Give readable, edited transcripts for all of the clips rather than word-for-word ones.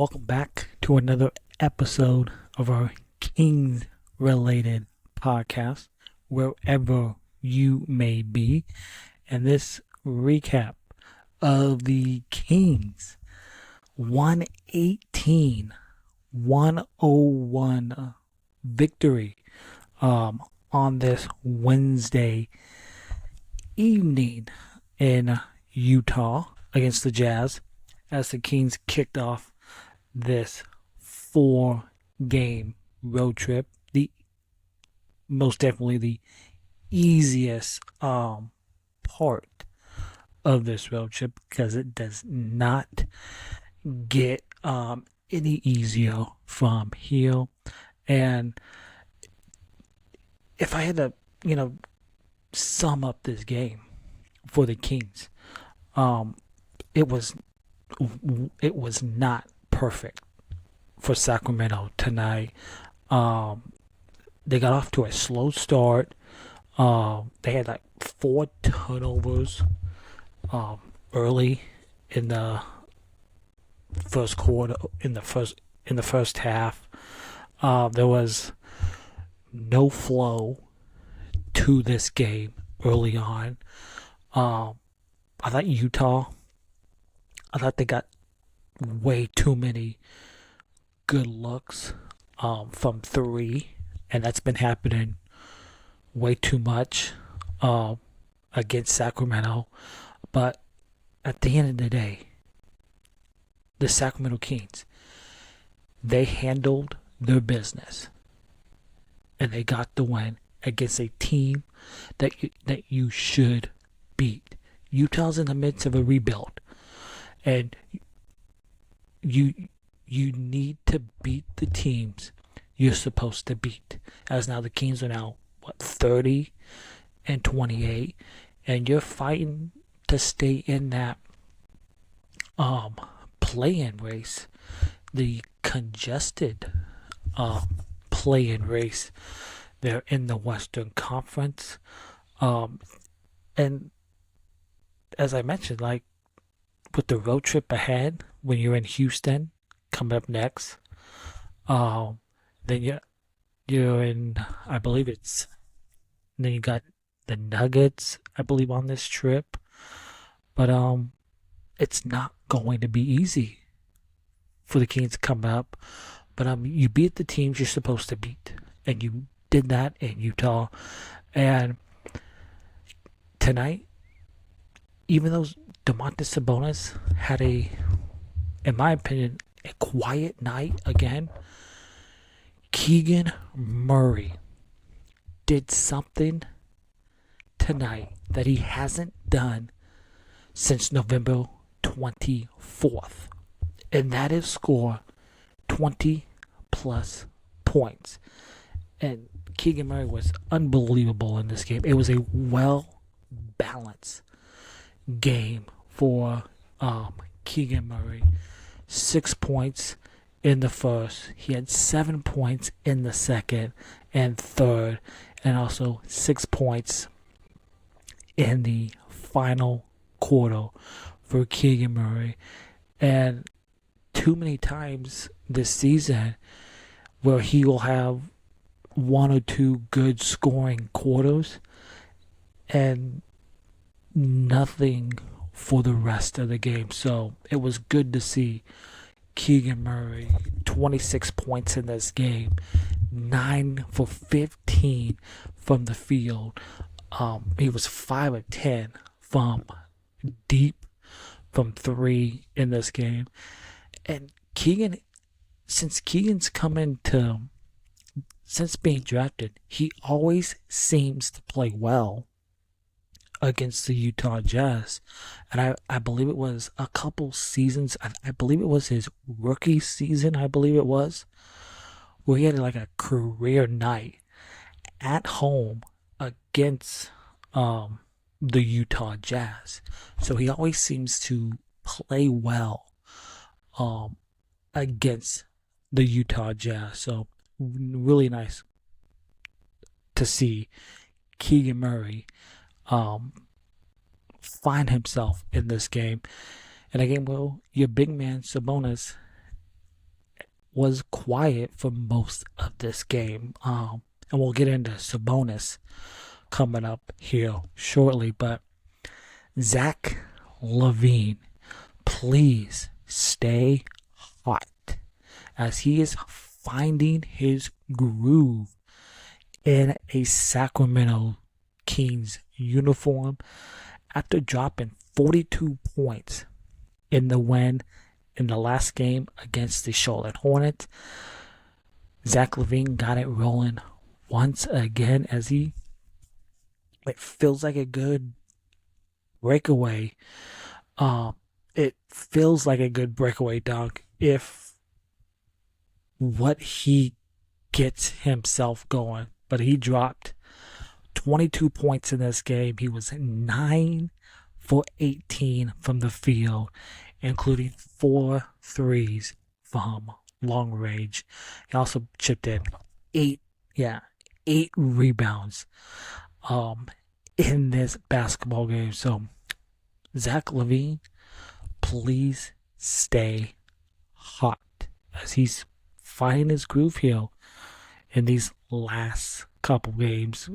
Welcome back to another episode of our Kings related podcast, wherever you may be. And this recap of the Kings 118-101 victory on this Wednesday evening in Utah against the Jazz, as the Kings kicked off this 4-game road trip. Most definitely the easiest part of this road trip, because it does not get any easier from here. And if I had to, sum up this game for the Kings, it was not perfect for Sacramento tonight. They got off to a slow start. They had like 4 turnovers early in the first quarter, in the first half. There was no flow to this game early on. I thought they got way too many good looks from 3, and that's been happening way too much against Sacramento. But at the end of the day, the Sacramento Kings, they handled their business, and they got the win against a team that you should beat. Utah's in the midst of a rebuild, and you need to beat the teams you're supposed to beat. As now the Kings are now 30-28, and you're fighting to stay in that play-in race, the congested play-in race. They're in the Western Conference, and as I mentioned, like, with the road trip ahead, when you're in Houston coming up next, then you're in, I believe then you got the Nuggets, I believe, on this trip. But it's not going to be easy for the Kings to come up. But you beat the teams you're supposed to beat, and you did that in Utah. And tonight, even though Domantas Sabonis had in my opinion, a quiet night again, Keegan Murray did something tonight that he hasn't done since November 24th. And that is score 20 plus points. And Keegan Murray was unbelievable in this game. It was a well-balanced game for Keegan Murray. 6 points in the first. He had 7 points in the second and third, and also 6 points in the final quarter for Keegan Murray. And too many times this season where he will have 1 or 2 good scoring quarters and nothing for the rest of the game. So it was good to see Keegan Murray, 26 points in this game, 9 for 15 from the field. He was 5 of 10 from deep from 3 in this game. And since being drafted, he always seems to play well against the Utah Jazz. And I believe it was a couple seasons, I believe it was his rookie season, where he had like a career night at home against the Utah Jazz. So he always seems to play well against the Utah Jazz. So really nice to see Keegan Murray find himself in this game. And again, well, your big man Sabonis was quiet for most of this game. And we'll get into Sabonis coming up here shortly. But Zach LaVine, please stay hot as he is finding his groove in a Sacramento Kings uniform after dropping 42 points in the win in the last game against the Charlotte Hornets. Zach LaVine got it rolling once again as it feels like a good breakaway. It feels like a good breakaway dunk if what he gets himself going. But he dropped 22 points in this game. He was 9 for 18 from the field, including 4 threes from long range. He also chipped in 8 rebounds in this basketball game. So Zach LaVine, please stay hot as he's finding his groove here in these last couple games.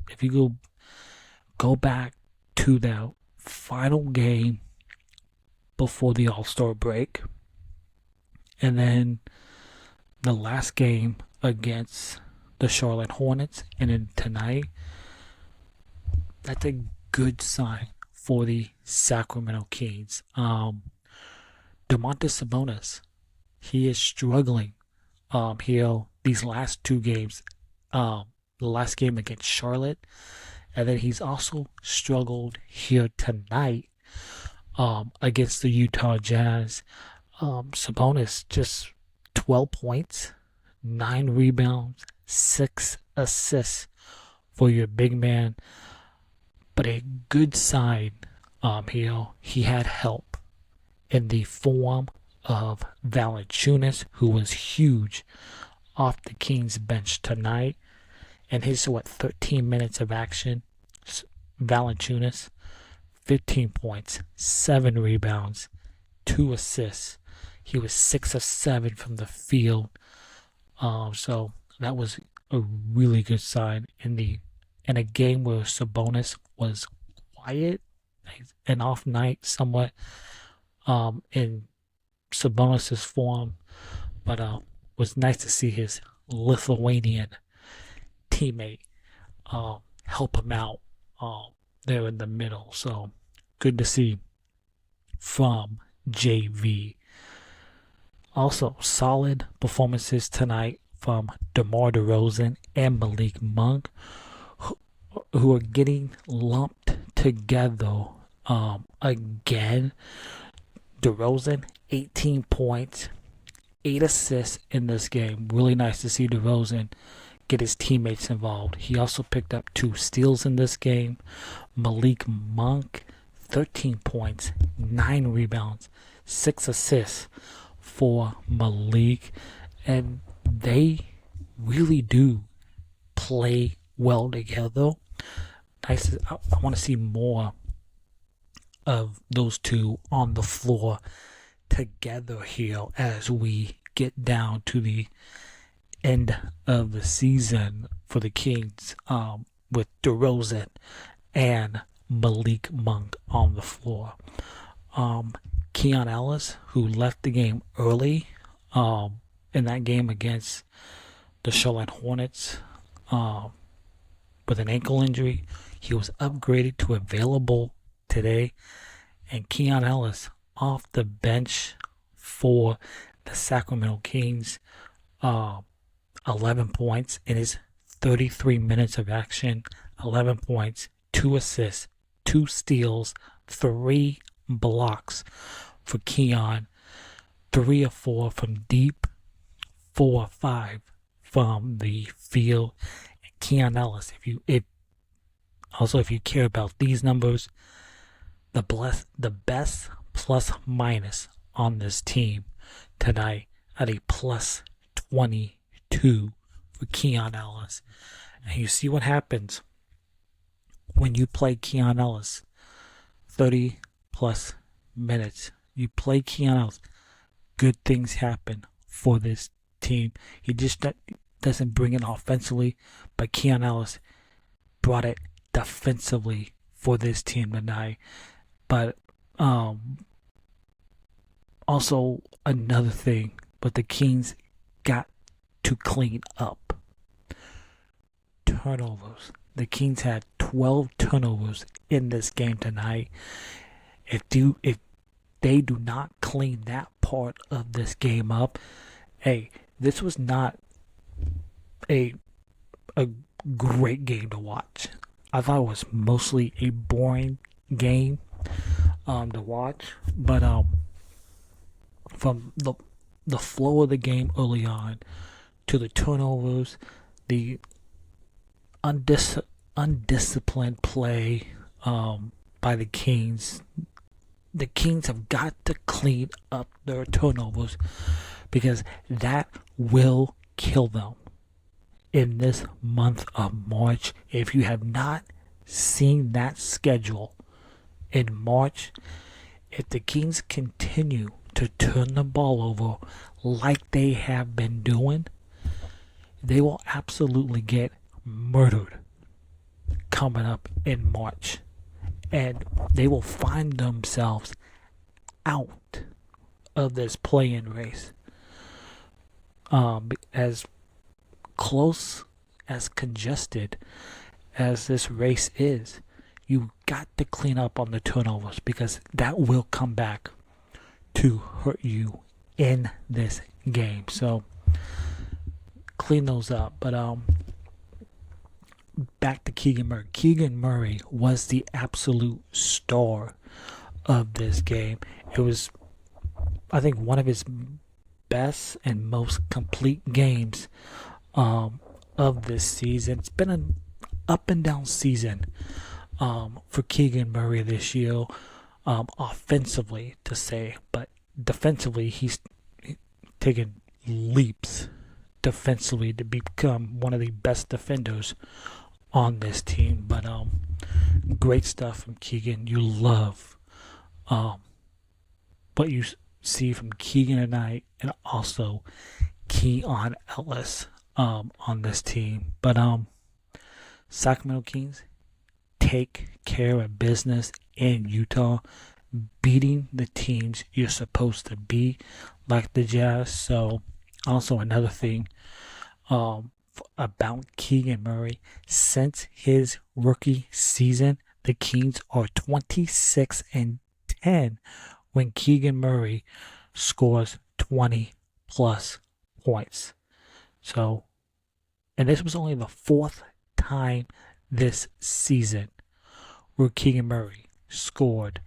If you go back to that final game before the All-Star break, and then the last game against the Charlotte Hornets, and then tonight, that's a good sign for the Sacramento Kings. Domantas Sabonis, he is struggling here these last 2 games. The last game against Charlotte, and then he's also struggled here tonight against the Utah Jazz. Sabonis just 12 points, 9 rebounds, 6 assists for your big man. But a good sign here, he had help in the form of Valanciunas, who was huge off the Kings bench tonight. And his 13 minutes of action, Valanciunas, 15 points, 7 rebounds, 2 assists. He was 6 of 7 from the field. So that was a really good sign in a game where Sabonis was quiet, an off night somewhat in Sabonis' form, but was nice to see his Lithuanian teammate help him out there in the middle. So good to see from JV. Also, solid performances tonight from DeMar DeRozan and Malik Monk, who are getting lumped together again. DeRozan, 18 points, 8 assists in this game. Really nice to see DeRozan get his teammates involved. He also picked up 2 steals in this game. Malik Monk, 13 points, 9 rebounds, 6 assists for Malik. And they really do play well together. Nice. I want to see more of those two on the floor together here as we get down to the end of the season for the Kings, with DeRozan and Malik Monk on the floor. Keon Ellis, who left the game early in that game against the Charlotte Hornets with an ankle injury, he was upgraded to available today. And Keon Ellis off the bench for the Sacramento Kings, 11 points in his 33 minutes of action, 11 points, 2 assists, 2 steals, 3 blocks for Keon, 3 of 4 from deep, 4 of 5 from the field. And Keon Ellis, if you care about these numbers, the best plus minus on this team tonight at a plus 22 for Keon Ellis. And you see what happens when you play Keon Ellis 30 plus minutes. You play Keon Ellis, good things happen for this team. He just doesn't bring it offensively, but Keon Ellis brought it defensively for this team tonight. But also another thing, but the Kings got to clean up turnovers. The Kings had 12 turnovers in this game tonight. If they do not clean that part of this game up, hey, this was not a great game to watch. I thought it was mostly a boring game to watch, but from the flow of the game early on to the turnovers, the undisciplined play by the Kings. The Kings have got to clean up their turnovers because that will kill them in this month of March. If you have not seen that schedule in March, if the Kings continue to turn the ball over like they have been doing, they will absolutely get murdered coming up in March. And they will find themselves out of this play-in race. As close, as congested as this race is, you got to clean up on the turnovers because that will come back to hurt you in this game. So clean those up. But back to Keegan Murray. Keegan Murray was the absolute star of this game. It was, I think, one of his best and most complete games of this season. It's been an up and down season for Keegan Murray this year, offensively to say, but defensively he's taken leaps defensively to become one of the best defenders on this team. But great stuff from Keegan. You love what you see from Keegan tonight, and also Keon Ellis on this team. But Sacramento Kings take care of business in Utah, beating the teams you're supposed to be, like the Jazz. So also another thing about Keegan Murray, since his rookie season, the Kings are 26-10 when Keegan Murray scores 20 plus points. So, and this was only the fourth time this season where Keegan Murray scored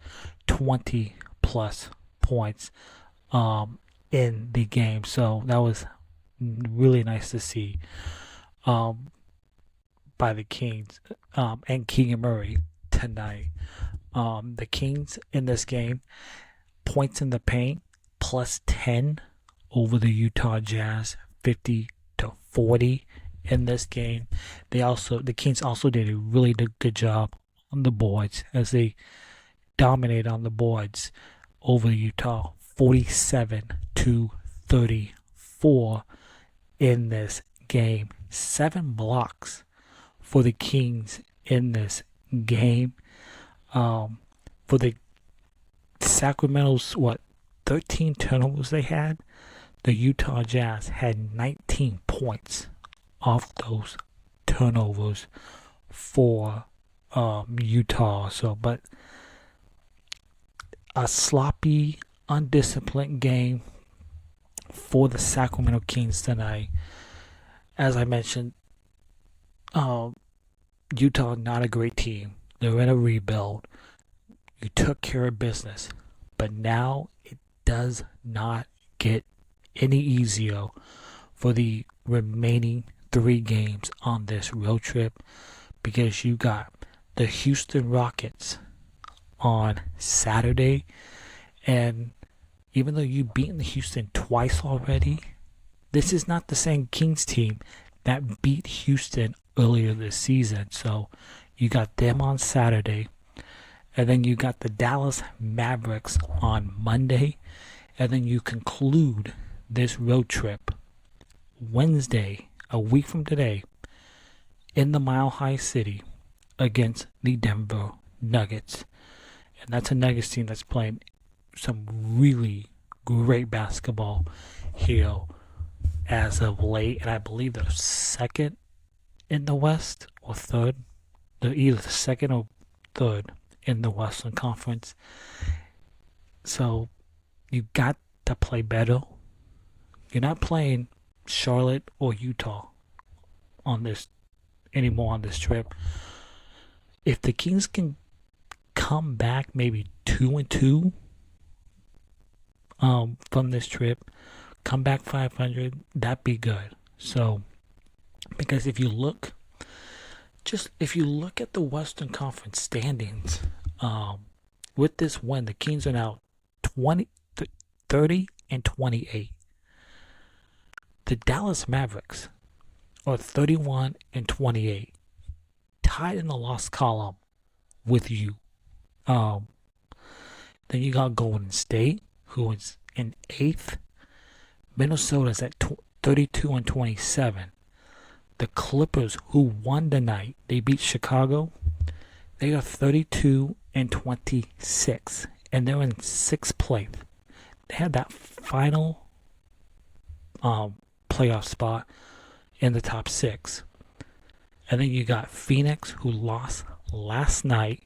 20 plus points in the game. So that was really nice to see by the Kings and Keegan Murray tonight. The Kings in this game, points in the paint, plus 10 over the Utah Jazz, 50-40 in this game. The Kings also did a really good job on the boards as they dominate on the boards over Utah, 47-34 in this game. 7 blocks for the Kings in this game. For the Sacramento's 13 turnovers they had, the Utah Jazz had 19 points off those turnovers for Utah. So, but a sloppy, undisciplined game for the Sacramento Kings tonight. As I mentioned, Utah not a great team. They're in a rebuild. You took care of business, but now it does not get any easier for the remaining 3 games on this road trip, because you got the Houston Rockets on Saturday, and even though you've beaten Houston twice already, this is not the same Kings team that beat Houston earlier this season. So you got them on Saturday, and then you got the Dallas Mavericks on Monday, and then you conclude this road trip Wednesday, a week from today, in the Mile High City against the Denver Nuggets. And that's a Nuggets team that's playing some really great basketball here as of late. And I believe they're second in the West or third. They're either the second or third in the Western Conference. So you got to play better. You're not playing Charlotte or Utah on this anymore on this trip. If the Kings can come back maybe 2-2 from this trip, come back 500, that'd be good. So because if you look at the Western Conference standings, with this win, the Kings are now 30-28. The Dallas Mavericks are 31-28, tied in the loss column with you. Then you got Golden State, who is in 8th. Minnesota's at 32-27. The Clippers, who won tonight, they beat Chicago. They are 32-26, and they're in 6th place. They had that final playoff spot in the top 6. And then you got Phoenix, who lost last night.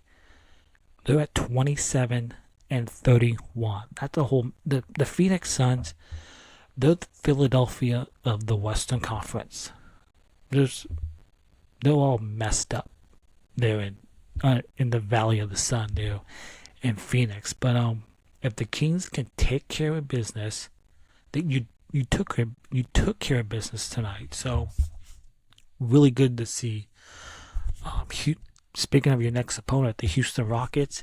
They're at 27-31. That's the whole. The Phoenix Suns, they're the Philadelphia of the Western Conference. They're all messed up. They're in the Valley of the Sun. They're in Phoenix. But if the Kings can take care of business, that you took care of business tonight. So really good to see. Speaking of your next opponent, the Houston Rockets,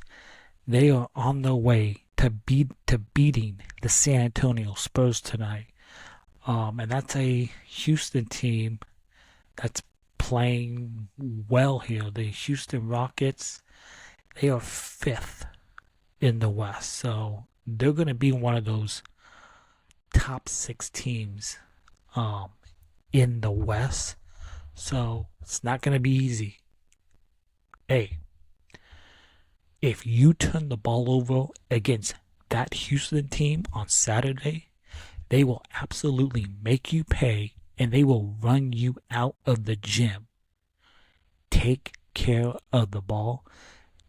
they are on their way to beating the San Antonio Spurs tonight. And that's a Houston team that's playing well here. The Houston Rockets, they are 5th in the West. So they're going to be one of those top 6 teams in the West. So it's not going to be easy. Hey, if you turn the ball over against that Houston team on Saturday, they will absolutely make you pay, and they will run you out of the gym. Take care of the ball.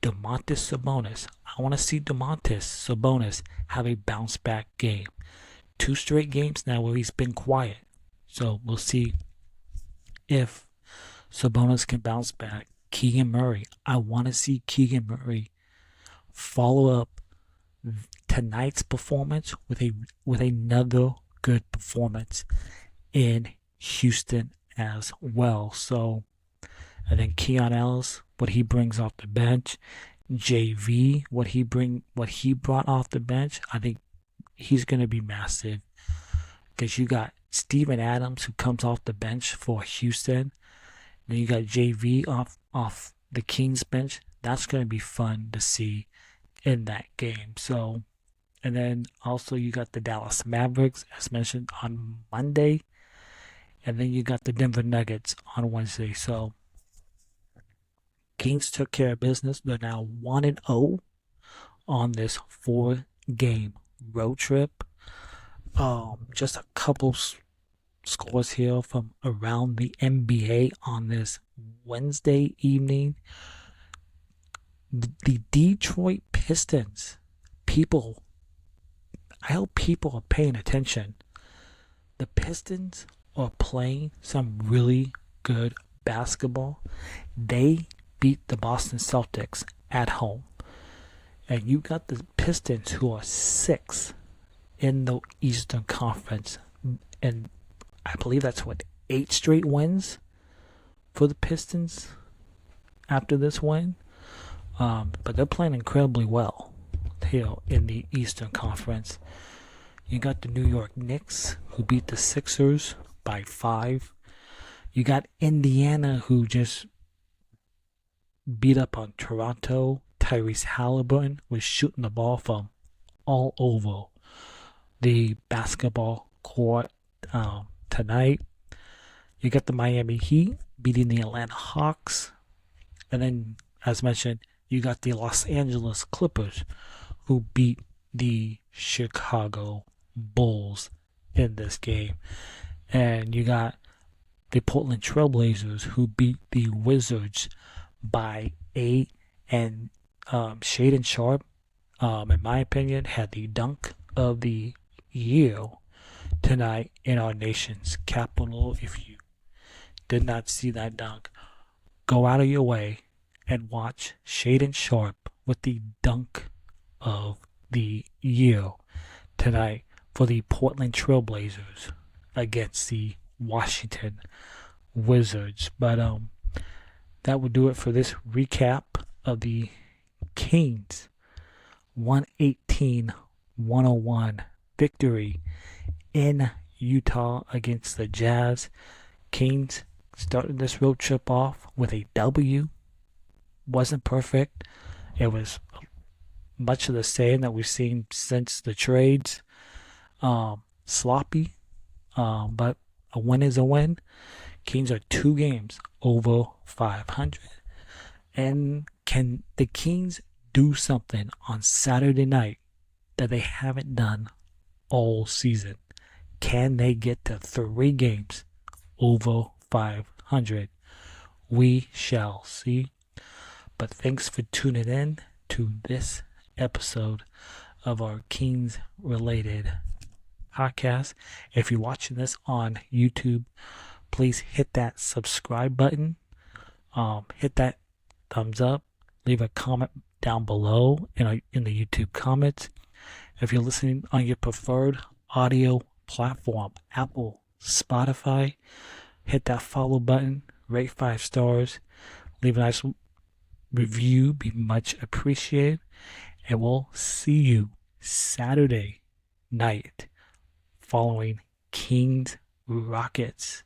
Domantas Sabonis. I want to see Domantas Sabonis have a bounce back game. 2 straight games now where he's been quiet. So we'll see if Sabonis can bounce back. Keegan Murray. I want to see Keegan Murray follow up tonight's performance with another good performance in Houston as well. So, and then Keon Ellis, what he brings off the bench, JV, what he brought off the bench, I think he's going to be massive. Because you got Steven Adams, who comes off the bench for Houston. Then you got JV off the Kings bench. That's going to be fun to see in that game. So, and then also you got the Dallas Mavericks, as mentioned, on Monday. And then you got the Denver Nuggets on Wednesday. So, Kings took care of business. They're now 1-0 on this 4-game road trip. Just a couple scores here from around the NBA on this Wednesday evening. The Detroit Pistons. I hope people are paying attention. The Pistons are playing some really good basketball. They beat the Boston Celtics at home. And you got the Pistons, who are 6th in the Eastern Conference. And I believe that's 8 straight wins for the Pistons after this win. But they're playing incredibly well here in the Eastern Conference. You got the New York Knicks, who beat the Sixers by 5. You got Indiana, who just beat up on Toronto. Tyrese Halliburton was shooting the ball from all over the basketball court tonight. You got the Miami Heat beating the Atlanta Hawks. And then, as mentioned, you got the Los Angeles Clippers who beat the Chicago Bulls in this game. And you got the Portland Trailblazers who beat the Wizards by 8. And Shaden Sharp, in my opinion, had the dunk of the year tonight in our nation's capital. If you did not see that dunk, go out of your way and watch Shaden Sharp with the dunk of the year tonight for the Portland Trailblazers against the Washington Wizards. But that will do it for this recap of the Kings 118-101 victory in Utah against the Jazz. Kings started this road trip off with a W. Wasn't perfect. It was much of the same that we've seen since the trades. Sloppy, but a win is a win. Kings are 2 games over 500. And can the Kings do something on Saturday night that they haven't done all season? Can they get to 3 games over 500? We shall see. But thanks for tuning in to this episode of our Kings related podcast. If you're watching this on YouTube, please hit that subscribe button. Hit that thumbs up. Leave a comment down below in the YouTube comments. If you're listening on your preferred audio platform, Apple, Spotify, hit that follow button. Rate 5 stars. Leave a nice review. Be much appreciated. And we'll see you Saturday night following Kings Rockets.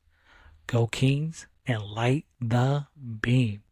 Go Kings and light the beam.